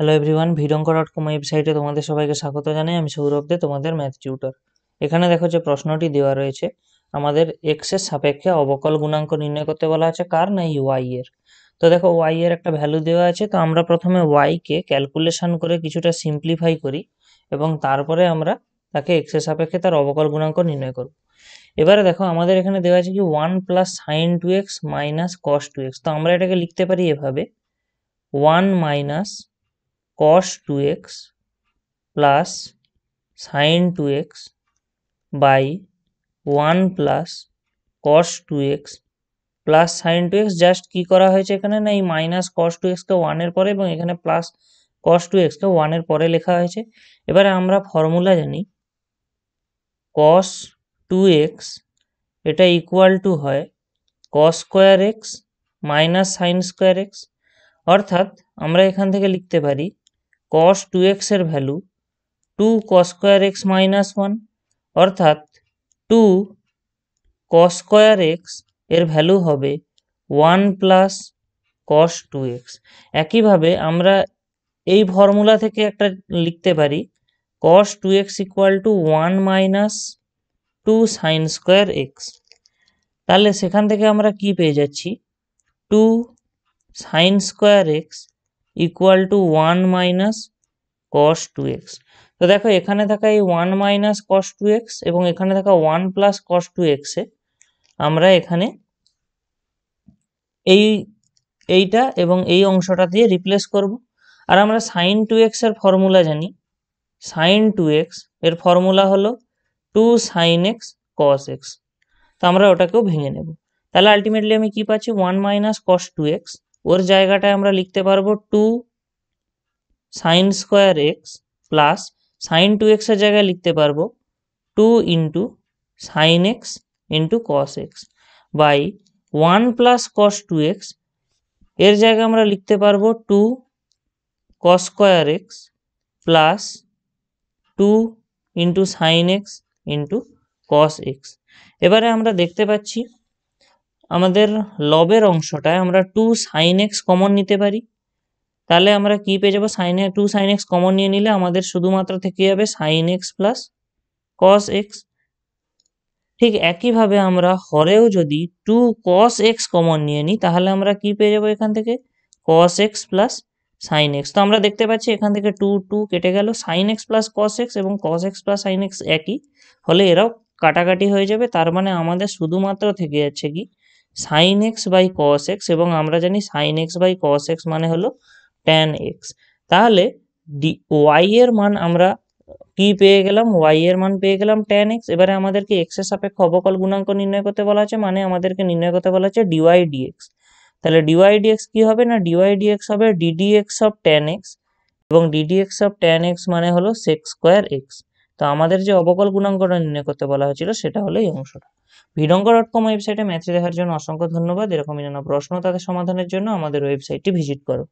Hello everyone, ভিডঙ্ক.com ওয়েবসাইটে তোমাদের সবাইকে স্বাগত জানাই। আমি সৌরভ দে, তোমাদের ম্যাথ টিউটর। এখানে দেখো যে প্রশ্নটি দেওয়া রয়েছে, আমাদের এক্স এর সাপেক্ষে অবকল গুণাঙ্ক নির্ণয় করতে বলা আছে, কার না এই ওয়াই এর। তো দেখো ওয়াই এর একটা ভ্যালু দেওয়া আছে, তো আমরা প্রথমে ওয়াই কে ক্যালকুলেশন করে কিছুটা সিম্পলিফাই করি এবং তারপরে আমরা তাকে এক্স এর সাপেক্ষে তার অবকল গুণাঙ্ক নির্ণয় করব। এবারে দেখো আমাদের এখানে দেওয়া আছে কি 1 plus sine two x minus cos two x. তো আমরা এটাকে লিখতে পারি এভাবে, 1 minus cos 2x plus sin 2x by 1 plus cos 2x plus sin 2x। Just কি করা হয়েছে এখানে না, এই মাইনাস cos 2x কে 1 এর পরে এবং এখানে প্লাস cos 2x কে 1 এর পরে লেখা হয়েছে। এবারে আমরা ফর্মুলা জানি cos 2x এটা ইকুয়াল টু হয় cos square x minus sine square x। অর্থাৎ আমরা এখান থেকে লিখতে পারি cos 2x এর value 2 cos square x minus 1, অর্থাৎ 2 cos স্কোয়ার x এর ভ্যালু হবে 1 প্লাস cos 2x। একইভাবে আমরা এই ফর্মুলা থেকে একটা লিখতে পারি cos 2x equal to 1 minus 2 sine square x। তাহলে সেখান থেকে আমরা কি পেয়ে যাচ্ছি, 2 sine square x equal to 1 minus cos 2x। তো দেখো এখানে থাকা এই 1 মাইনাস cos 2x এবং এখানে থাকা 1 প্লাস cos 2x এ আমরা এখানে এইটা এবং এই অংশটা দিয়ে রিপ্লেস করব। আর আমরা sin 2x এর ফর্মুলা জানি, sin 2x এর ফর্মুলা হলো 2 sin x cos x। তো আমরা ওটাকেও ভেঙে নেব। তাহলে আলটিমেটলি আমি কি পাচ্ছি, 1 মাইনাস cos 2x, ওর জায়গাটায় আমরা লিখতে পারবো 2 sine square x plus sine 2x এর জায়গায় লিখতে পারবো 2 into sine x into cos x by 1 plus cos 2x এর জায়গায় আমরা লিখতে পারবো 2 cos square x plus 2 into sine x into cos x. এবারে আমরা দেখতে পাচ্ছি আমাদের লবের অংশটায় আমরা 2 সাইন এক্স কমন নিতে পারি। তাহলে আমরা কি পেয়ে যাবো, সাইন 2 সাইন এক্স কমন নিয়ে নিলে আমাদের শুধুমাত্র থেকে যাবে sine x plus cos x. ঠিক একইভাবে আমরা হরেও যদি 2 cos x কমন নিয়ে নিই তাহলে আমরা কি পেয়ে যাবো এখান থেকে, cos x plus sine x. তো আমরা দেখতে পাচ্ছি এখান থেকে 2 কেটে গেল, sine x plus cos x এবং cos x plus sine x একই হলে এরাও কাটাকাটি হয়ে যাবে। তার মানে আমাদের শুধুমাত্র থেকে যাচ্ছে কি sine x by cos x, এবং আমরা জানি sine x by cos x মানে হলো tan x। তাহলে y এর মান আমরা কি পেয়ে গেলাম, y এর মান পেয়ে গেলাম tan x। এবারে আমাদেরকে x এর সাপেক্ষে অবকল গুণাঙ্ক নির্ণয় করতে বলা আছে, মানে আমাদেরকে নির্ণয় করতে বলা আছে dy dx। তাহলে dy dx কি হবে না, dy dx হবে ddx অফ tan x, এবং ddx অফ tan x মানে হলো sec স্কোয়ার x। তো আমাদের যে অবকল গুণাঙ্কটা নির্ণয় করতে বলা হয়েছিল সেটা হলো এই অংশটা। ভিডঙ্ক.com ওয়েবসাইটে ম্যাথ দেখার জন্য অসংখ্য ধন্যবাদ। এরকমই নানা প্রশ্ন তাদের সমাধানের জন্য আমাদের ওয়েবসাইটটি ভিজিট করো।